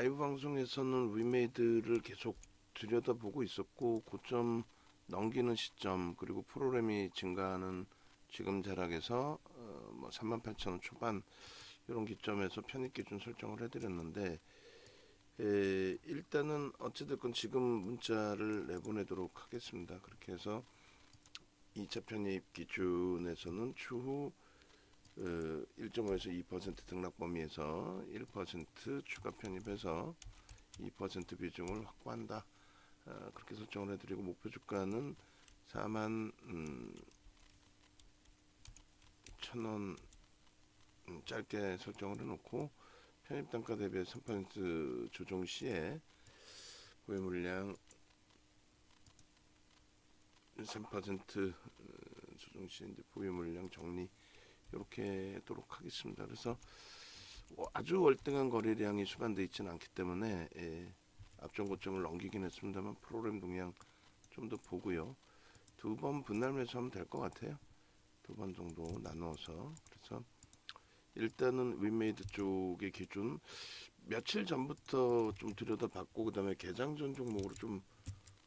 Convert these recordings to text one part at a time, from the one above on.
라이브 방송에서는 위메이드를 계속 들여다보고 있었고 고점 넘기는 시점 그리고 프로그램이 증가하는 지금 자락에서 뭐 38,000원 초반 이런 기점에서 편입 기준 설정을 해드렸는데 일단은 어찌됐건 지금 문자를 내보내도록 하겠습니다. 그렇게 해서 2차 편입 기준에서는 추후 1.5에서 2% 등락 범위에서 1% 추가 편입해서 2% 비중을 확보한다. 그렇게 설정을 해드리고 목표 주가는 4만 1,000원 짧게 설정을 해놓고 편입 단가 대비 3% 조정 시에 보유 물량 3% 조정 시 이제 보유 물량 정리 이렇게 하도록 하겠습니다. 그래서 아주 월등한 거래량이 수반되어 있지는 않기 때문에 앞전 고점을 넘기긴 했습니다만 프로그램 동향 좀 더 보고요. 두 번 분할 매수하면 될 것 같아요. 두 번 정도 나누어서. 그래서 일단은 윈메이드 쪽의 기준 며칠 전부터 좀 들여다봤고 그 다음에 개장전 종목으로 좀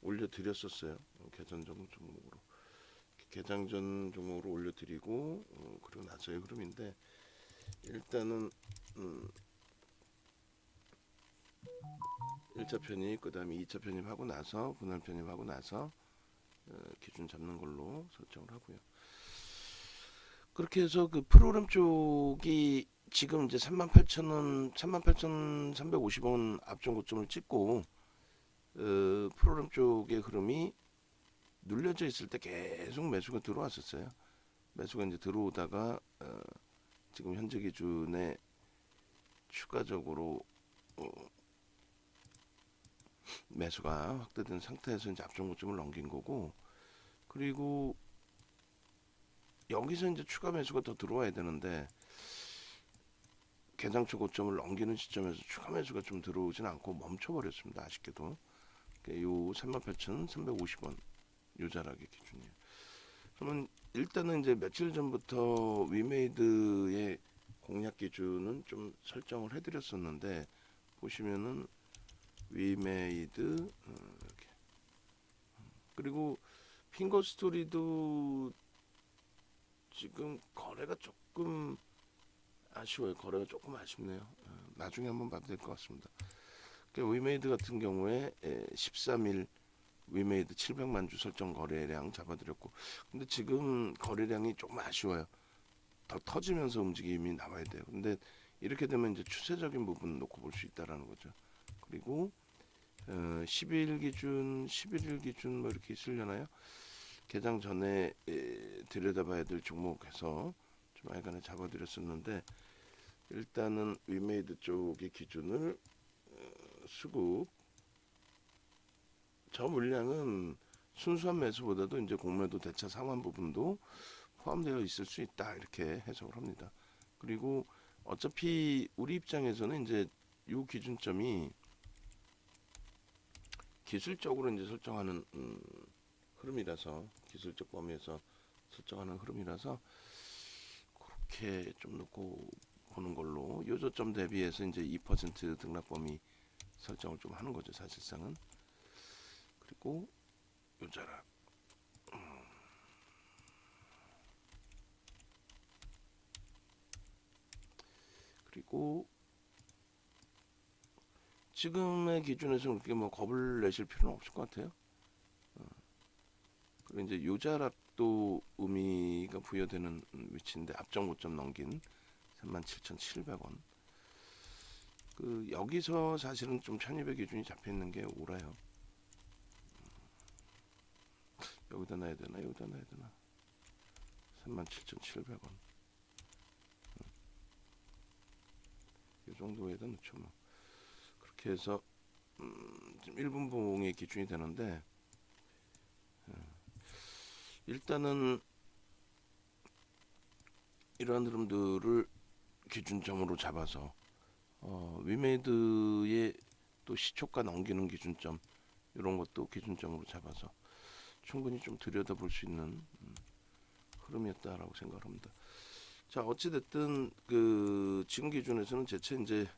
올려드렸었어요. 개장전 종목으로 개장전 종목으로 올려드리고 그리고 나서의 흐름인데 일단은 1차 편입 그 다음에 2차 편입하고 나서 분할 편입하고 나서 기준 잡는 걸로 설정을 하고요. 그렇게 해서 그 프로그램 쪽이 지금 이제 38,000원, 38,350원 앞전 고점을 찍고 프로그램 쪽의 흐름이 눌려져 있을 때 계속 매수가 들어왔었어요. 매수가 이제 들어오다가 지금 현재 기준에 추가적으로 매수가 확대된 상태에서 이제 앞전 고점을 넘긴 거고 그리고 여기서 이제 추가 매수가 더 들어와야 되는데 개장초 고점을 넘기는 시점에서 추가 매수가 좀 들어오진 않고 멈춰버렸습니다. 아쉽게도 요 38,350원 요 자락의 기준이에요. 그러면 일단은 이제 며칠 전부터 위메이드의 공략 기준은 좀 설정을 해드렸었는데 보시면은 위메이드 이렇게 그리고 핑거 스토리도 지금 거래가 조금 아쉬워요. 거래가 조금 아쉽네요. 나중에 한번 봐도 될 것 같습니다. 위메이드 같은 경우에 13일 위메이드 700만 주 설정 거래량 잡아드렸고 근데 지금 거래량이 조금 아쉬워요. 더 터지면서 움직임이 나와야 돼요. 근데 이렇게 되면 이제 추세적인 부분 놓고 볼 수 있다라는 거죠. 그리고 11일 기준, 11일 기준 뭐 이렇게 있으려나요? 개장 전에 들여다봐야 될 종목에서 좀 하여간에 잡아드렸었는데 일단은 위메이드 쪽의 기준을 수급 저 물량은 순수한 매수보다도 이제 공매도 대차 상환 부분도 포함되어 있을 수 있다 이렇게 해석을 합니다. 그리고 어차피 우리 입장에서는 이제 이 기준점이 기술적으로 이제 설정하는 흐름이라서 기술적 범위에서 설정하는 흐름이라서 그렇게 좀 놓고 보는 걸로 요저점 대비해서 이제 2% 등락 범위 설정을 좀 하는 거죠 사실상은. 그리고 요자락 그리고 지금의 기준에서 그렇게 뭐 겁을 내실 필요는 없을 것 같아요. 그리고 이제 요자락도 의미가 부여되는 위치인데 앞전 고점 넘긴 37,700원. 그 여기서 사실은 좀 편입의 기준이 잡혀 있는 게 오라요. 여기다 놔야 되나? 여기다 놔야 되나? 37,700원. 이 정도에다 넣죠 뭐. 그렇게 해서 지금 1분봉의 기준이 되는데 일단은 이러한 흐름들을 기준점으로 잡아서 위메이드의 또 시초가 넘기는 기준점 이런 것도 기준점으로 잡아서 충분히 좀 들여다볼 수 있는 흐름이었다라고 생각합니다. 자 어찌 됐든 그 지금 기준에서는 재차 이제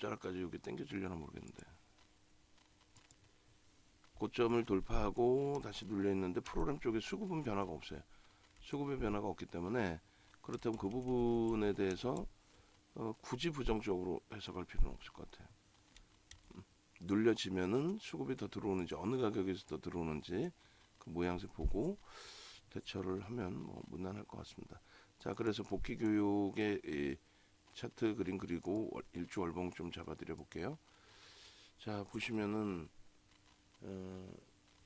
요자락까지 여기 당겨지려나 모르겠는데 고점을 돌파하고 다시 눌려있는데 프로그램 쪽에 수급은 변화가 없어요. 수급의 변화가 없기 때문에 그렇다면 그 부분에 대해서 굳이 부정적으로 해석할 필요는 없을 것 같아요. 눌려지면은 수급이 더 들어오는지 어느 가격에서 더 들어오는지 그 모양새 보고 대처를 하면 뭐 무난할 것 같습니다. 자, 그래서 복귀 교육의 이 차트 그림 그리고 일주 월봉 좀 잡아드려 볼게요. 자, 보시면은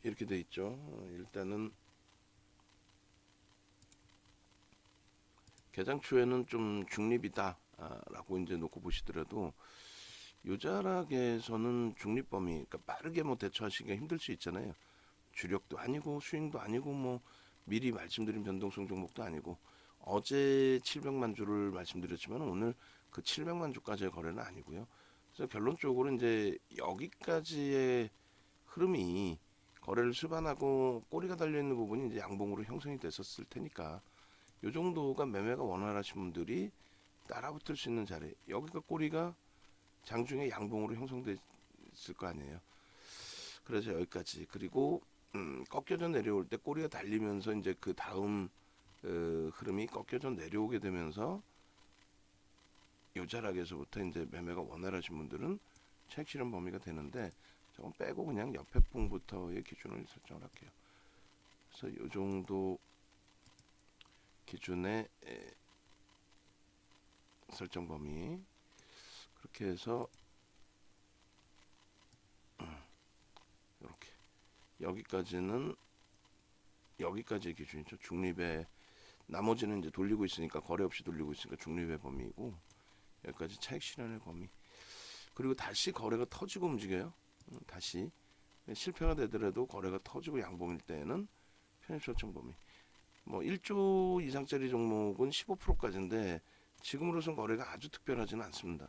이렇게 돼 있죠. 일단은 개장 초에는 좀 중립이다 라고 이제 놓고 보시더라도 요자락에서는 중립 범위, 그러니까 빠르게 뭐 대처하시기가 힘들 수 있잖아요. 주력도 아니고 스윙도 아니고 뭐 미리 말씀드린 변동성 종목도 아니고 어제 700만 주를 말씀드렸지만 오늘 그 700만 주까지의 거래는 아니고요. 그래서 결론적으로 이제 여기까지의 흐름이 거래를 수반하고 꼬리가 달려 있는 부분이 이제 양봉으로 형성이 됐었을 테니까 요 정도가 매매가 원활하신 분들이 따라붙을 수 있는 자리. 여기가 꼬리가 장중에 양봉으로 형성됐을 거 아니에요. 그래서 여기까지. 그리고 꺾여져 내려올 때 꼬리가 달리면서 이제 그 다음 흐름이 꺾여져 내려오게 되면서 요자락에서부터 이제 매매가 원활하신 분들은 차익 실현 범위가 되는데 조금 빼고 그냥 옆에 봉부터의 기준을 설정을 할게요. 그래서 요 정도 기준의 설정 범위 그렇게 해서 이렇게 여기까지의 기준이죠. 중립의 나머지는 이제 돌리고 있으니까 거래 없이 돌리고 있으니까 중립의 범위이고 여기까지 차익 실현의 범위. 그리고 다시 거래가 터지고 움직여요. 다시 실패가 되더라도 거래가 터지고 양봉일 때는 편입 설정 범위. 뭐 1조 이상짜리 종목은 15%까지인데 지금으로선 거래가 아주 특별하지는 않습니다.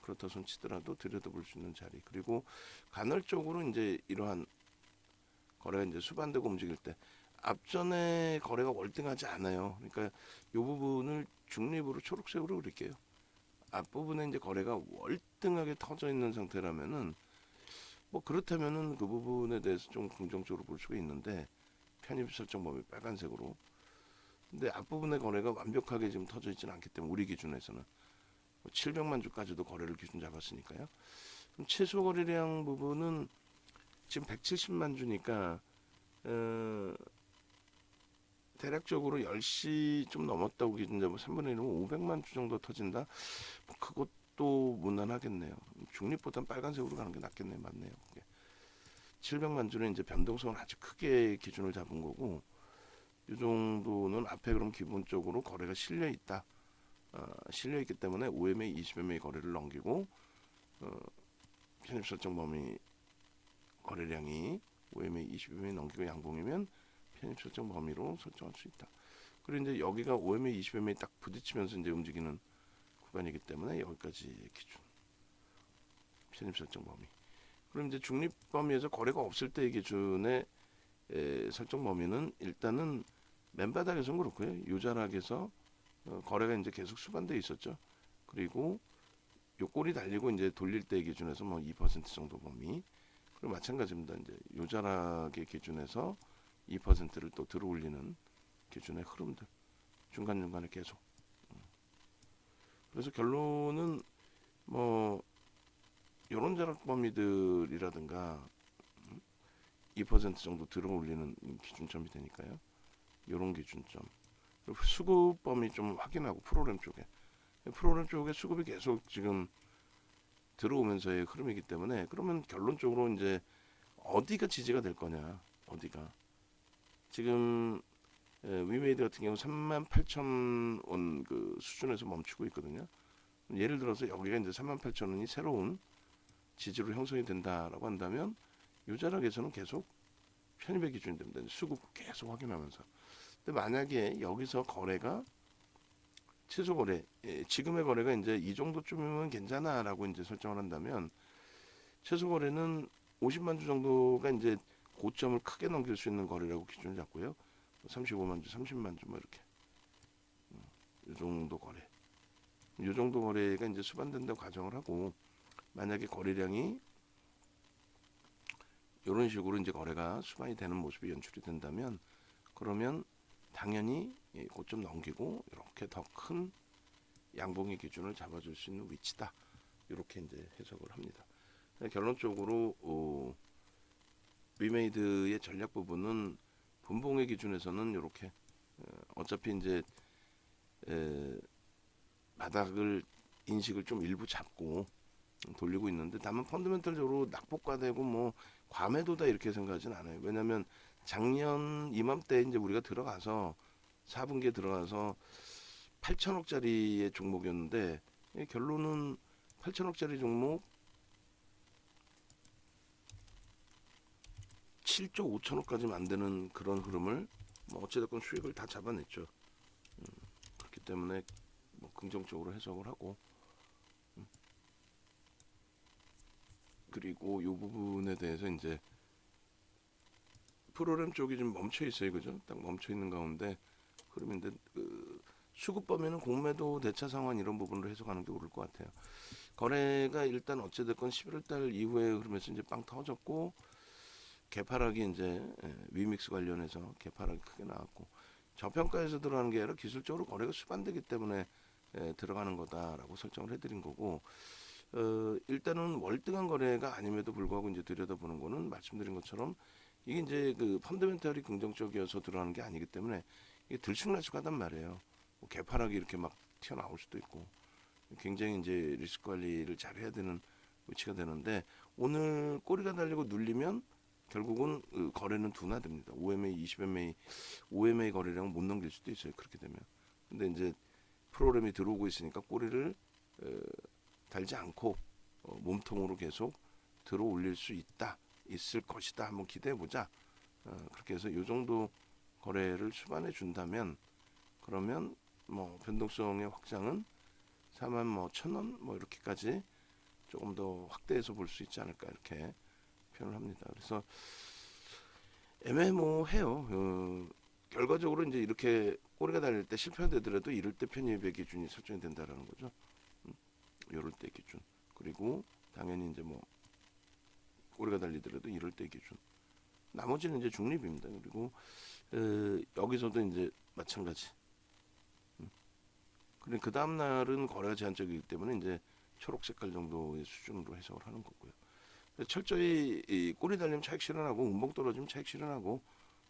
그렇다 손 치더라도 들여다볼 수 있는 자리. 그리고 간헐적으로 이제 이러한 거래가 이제 수반되고 움직일 때 앞전에 거래가 월등하지 않아요. 그러니까 이 부분을 중립으로 초록색으로 그릴게요. 앞부분에 이제 거래가 월등하게 터져 있는 상태라면은 뭐 그렇다면은 그 부분에 대해서 좀 긍정적으로 볼 수가 있는데 편입 설정 범위 빨간색으로. 근데 앞부분의 거래가 완벽하게 지금 터져 있지는 않기 때문에 우리 기준에서는 700만 주까지도 거래를 기준 잡았으니까요. 그럼 최소 거래량 부분은 지금 170만 주니까 대략적으로 10시 좀 넘었다고 기준 잡으면 3분의 1은 500만 주 정도 터진다. 뭐 그것도 무난하겠네요. 중립보단 빨간색으로 가는 게 낫겠네요. 맞네요. 700만 주는 이제 변동성을 아주 크게 기준을 잡은 거고 이 정도는 앞에 그럼 기본적으로 거래가 실려 있다. 실려 있기 때문에 5MA, 20MA 거래를 넘기고 편입 설정 범위 거래량이 5MA, 20MA 넘기고 양봉이면 편입 설정 범위로 설정할 수 있다. 그리고 이제 여기가 5MA, 20MA 딱 부딪히면서 이제 움직이는 구간이기 때문에 여기까지 기준 편입 설정 범위. 그럼 이제 중립 범위에서 거래가 없을 때의 기준의 설정 범위는 일단은 맨바닥에서는 그렇고요. 요자락에서 거래가 이제 계속 수반돼 있었죠. 그리고 요 꼬리 달리고 이제 돌릴 때 기준에서 뭐 2% 정도 범위. 그리고 마찬가지입니다. 이제 요자락의 기준에서 2%를 또 들어올리는 기준의 흐름들 중간중간에 계속. 그래서 결론은 뭐 이런 자락 범위들이라든가 2% 정도 들어올리는 기준점이 되니까요. 이런 기준점. 그리고 수급 범위 좀 확인하고 프로그램 쪽에 수급이 계속 지금 들어오면서의 흐름이기 때문에 그러면 결론적으로 이제 어디가 지지가 될 거냐 어디가 지금 위메이드 같은 경우 38,000원 그 수준에서 멈추고 있거든요. 예를 들어서 여기가 이제 38,000원이 새로운 지지로 형성이 된다라고 한다면 요 자락에서는 계속 편입의 기준이 됩니다. 수급 계속 확인하면서. 근데 만약에 여기서 거래가 최소 거래 지금의 거래가 이제 이 정도쯤이면 괜찮아라고 이제 설정을 한다면 최소 거래는 50만 주 정도가 이제 고점을 크게 넘길 수 있는 거래라고 기준을 잡고요. 35만 주, 30만 주 뭐 이렇게 이 정도 거래. 이 정도 거래가 이제 수반된다고 가정을 하고 만약에 거래량이 이런 식으로 이제 거래가 수반이 되는 모습이 연출이 된다면 그러면 당연히 고점 넘기고 이렇게 더 큰 양봉의 기준을 잡아줄 수 있는 위치다. 이렇게 이제 해석을 합니다. 결론적으로 위메이드의 전략 부분은 분봉의 기준에서는 이렇게 어차피 이제 바닥을 인식을 좀 일부 잡고 돌리고 있는데 다만 펀더멘털적으로 낙폭과되고 뭐 과매도다 이렇게 생각하진 않아요. 왜냐하면 작년 이맘때 이제 우리가 들어가서 4분기에 들어가서 8천억짜리의 종목이었는데 결론은 8천억짜리 종목 7조 5천억까지 만드는 그런 흐름을 뭐 어찌됐건 수익을 다 잡아냈죠. 그렇기 때문에 뭐 긍정적으로 해석을 하고 그리고 이 부분에 대해서 이제 프로그램 쪽이 좀 멈춰 있어요, 그죠? 딱 멈춰 있는 가운데 흐름인데 수급 범위는 공매도 대차 상환 이런 부분으로 해석하는 게 옳을 것 같아요. 거래가 일단 어찌됐건 11월달 이후에 흐름에서 이제 빵 터졌고 개파락이 이제 위믹스 관련해서 개파락이 크게 나왔고 저평가에서 들어가는 게 아니라 기술적으로 거래가 수반되기 때문에 들어가는 거다라고 설정을 해드린 거고 일단은 월등한 거래가 아님에도 불구하고 이제 들여다보는 거는 말씀드린 것처럼 이게 이제 그 펀더멘털이 긍정적이어서 들어가는 게 아니기 때문에 이게 들쑥날쑥하단 말이에요. 뭐 개파락이 이렇게 막 튀어나올 수도 있고 굉장히 이제 리스크 관리를 잘 해야 되는 위치가 되는데 오늘 꼬리가 달리고 눌리면 결국은 거래는 둔화됩니다. 5MA, 20MA, 5MA 거래량은 못 넘길 수도 있어요. 그렇게 되면. 근데 이제 프로그램이 들어오고 있으니까 꼬리를 달지 않고 몸통으로 계속 들어 올릴 수 있을 것이다. 한번 기대해 보자. 그렇게 해서 이 정도 거래를 수반해 준다면 그러면 뭐 변동성의 확장은 4만 뭐 1,000원 뭐 이렇게까지 조금 더 확대해서 볼 수 있지 않을까 이렇게 표현을 합니다. 그래서 애매모해요. 결과적으로 이제 이렇게 꼬리가 달릴 때 실패되더라도 이럴 때 편입의 기준이 설정이 된다라는 거죠. 이럴 때 기준. 그리고 당연히 이제 뭐 꼬리가 달리더라도 이럴 때 기준. 나머지는 이제 중립입니다. 그리고 여기서도 이제 마찬가지. 그리고 그 다음 날은 거래가 제한적이기 때문에 이제 초록 색깔 정도의 수준으로 해석을 하는 거고요. 철저히 이 꼬리 달리면 차익 실현하고 운봉 떨어지면 차익 실현하고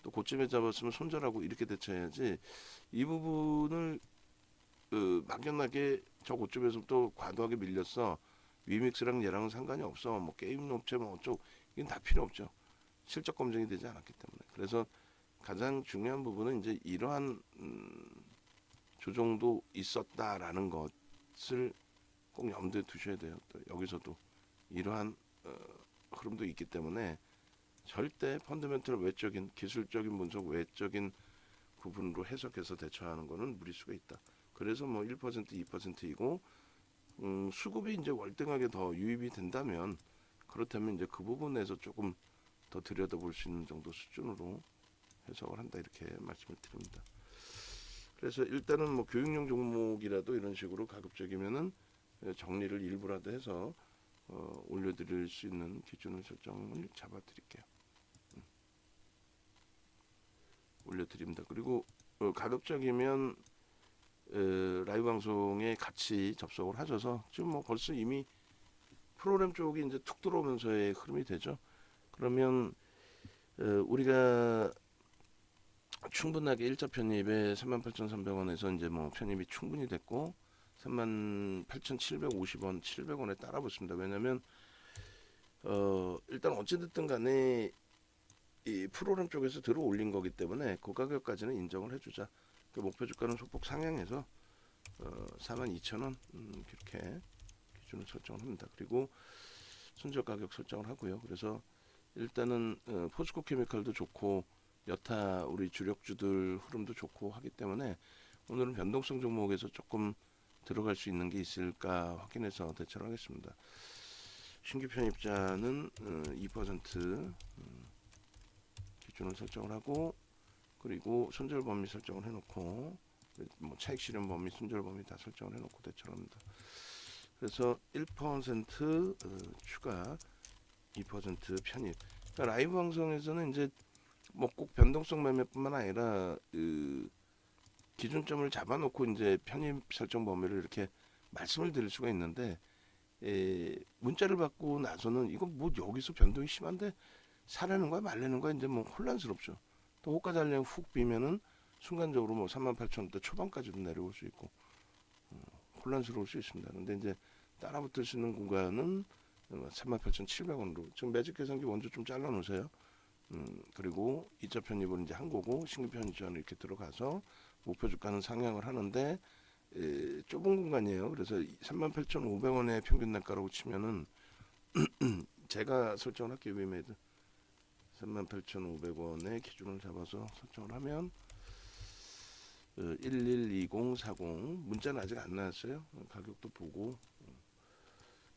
또 고점에 잡았으면 손절하고 이렇게 대처해야지 이 부분을 막연하게 저 고점에서 또 과도하게 밀렸어 위믹스랑 얘랑은 상관이 없어 뭐 게임 업체 뭐 어쩌고 이건 다 필요 없죠. 실적 검증이 되지 않았기 때문에 그래서 가장 중요한 부분은 이제 이러한 조정도 있었다라는 것을 꼭 염두에 두셔야 돼요. 또 여기서도 이러한 흐름도 있기 때문에 절대 펀더멘털 외적인 기술적인 분석 외적인 부분으로 해석해서 대처하는 것은 무리수가 있다. 그래서 뭐 1% 2%이고 수급이 이제 월등하게 더 유입이 된다면 그렇다면 이제 그 부분에서 조금 더 들여다볼 수 있는 정도 수준으로 해석을 한다 이렇게 말씀을 드립니다. 그래서 일단은 뭐 교육용 종목이라도 이런 식으로 가급적이면은 정리를 일부라도 해서 올려드릴 수 있는 기준을 설정을 잡아드릴게요. 올려드립니다. 그리고 가급적이면 라이브 방송에 같이 접속을 하셔서 지금 뭐 벌써 이미 프로그램 쪽이 이제 툭 들어오면서의 흐름이 되죠. 그러면 우리가 충분하게 일자 편입에 38,300원에서 이제 뭐 편입이 충분히 됐고 38,750원, 700원에 따라붙습니다. 왜냐면 일단 어찌됐든 간에 이 프로그램 쪽에서 들어 올린 거기 때문에 그 가격까지는 인정을 해주자. 그 목표 주가는 소폭 상향해서 42,000원 이렇게 기준을 설정을 합니다. 그리고 손절 가격 설정을 하고요. 그래서 일단은 포스코 케미칼도 좋고 여타 우리 주력주들 흐름도 좋고 하기 때문에 오늘은 변동성 종목에서 조금 들어갈 수 있는 게 있을까 확인해서 대처를 하겠습니다. 신규 편입자는 2% 기준을 설정을 하고 그리고 손절 범위 설정을 해놓고 뭐 차익 실현 범위, 손절 범위 다 설정을 해놓고 대처를 합니다. 그래서 1% 추가, 2% 편입. 그러니까 라이브 방송에서는 이제 뭐 꼭 변동성 매매뿐만 아니라 기준점을 잡아놓고 이제 편입 설정 범위를 이렇게 말씀을 드릴 수가 있는데, 문자를 받고 나서는 이거 뭐 여기서 변동이 심한데 사려는 거야 말려는 거야 이제 뭐 혼란스럽죠. 또 호가 달력 훅 비면은 순간적으로 뭐 38,000원대 초반까지도 내려올 수 있고 혼란스러울 수 있습니다. 근데 이제 따라붙을 수 있는 구간은 38,700원으로 지금 매직 계산기 먼저 좀 잘라 놓으세요. 그리고 2차 편입을 이제 한 거고 신규 편입 지원을 이렇게 들어가서 목표 주가는 상향을 하는데 좁은 공간이에요. 그래서 38,500원의 평균 단가라고 치면은 제가 설정을 할게요. 위메이드 38,500원의 기준을 잡아서 설정을 하면 112040 문자는 아직 안 나왔어요. 가격도 보고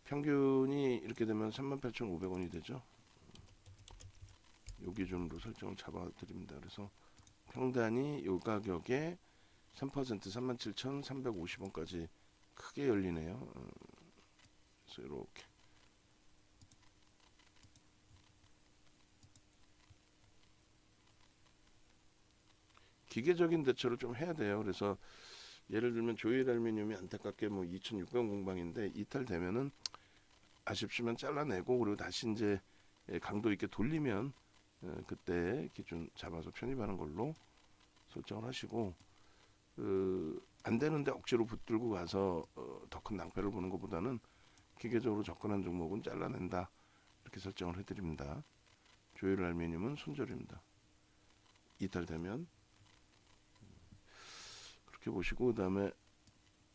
평균이 이렇게 되면 38,500원이 되죠. 요 기준으로 설정을 잡아 드립니다. 그래서 평단이 요 가격에 3% 37,350원까지 크게 열리네요. 그래서 이렇게 기계적인 대처를 좀 해야 돼요. 그래서 예를 들면 조일 알루미늄이 안타깝게 뭐 2,600원 공방인데 이탈되면은 아쉽지만 잘라내고 그리고 다시 이제 강도 있게 돌리면 그때 기준 잡아서 편입하는 걸로 설정을 하시고 안 되는데 억지로 붙들고 가서 더 큰 낭패를 보는 것보다는 기계적으로 접근한 종목은 잘라낸다 이렇게 설정을 해드립니다. 조일 알루미늄은 손절입니다. 이탈되면 그렇게 보시고 그 다음에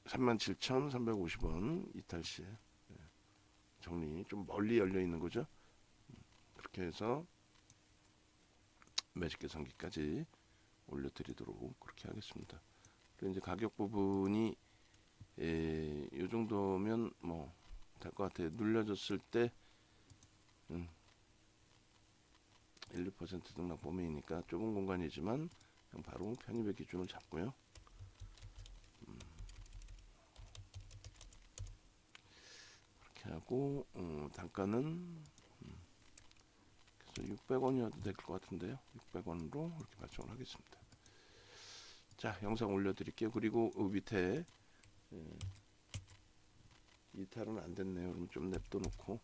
37,350원 이탈 시에 정리 좀 멀리 열려 있는 거죠. 그렇게 해서 매직 계산기까지 올려드리도록 그렇게 하겠습니다. 그리고 이제 가격 부분이 이 정도면 뭐 될 것 같아요. 눌려졌을 때 1, 2% 등락 범위이니까 좁은 공간이지만 그냥 바로 편입의 기준을 잡고요. 그렇게 하고 단가는 그래서 600원이어도 될 것 같은데요. 600원으로 이렇게 발송을 하겠습니다. 자, 영상 올려드릴게요. 그리고 밑에 이탈은 안 됐네요. 그럼 좀 냅둬 놓고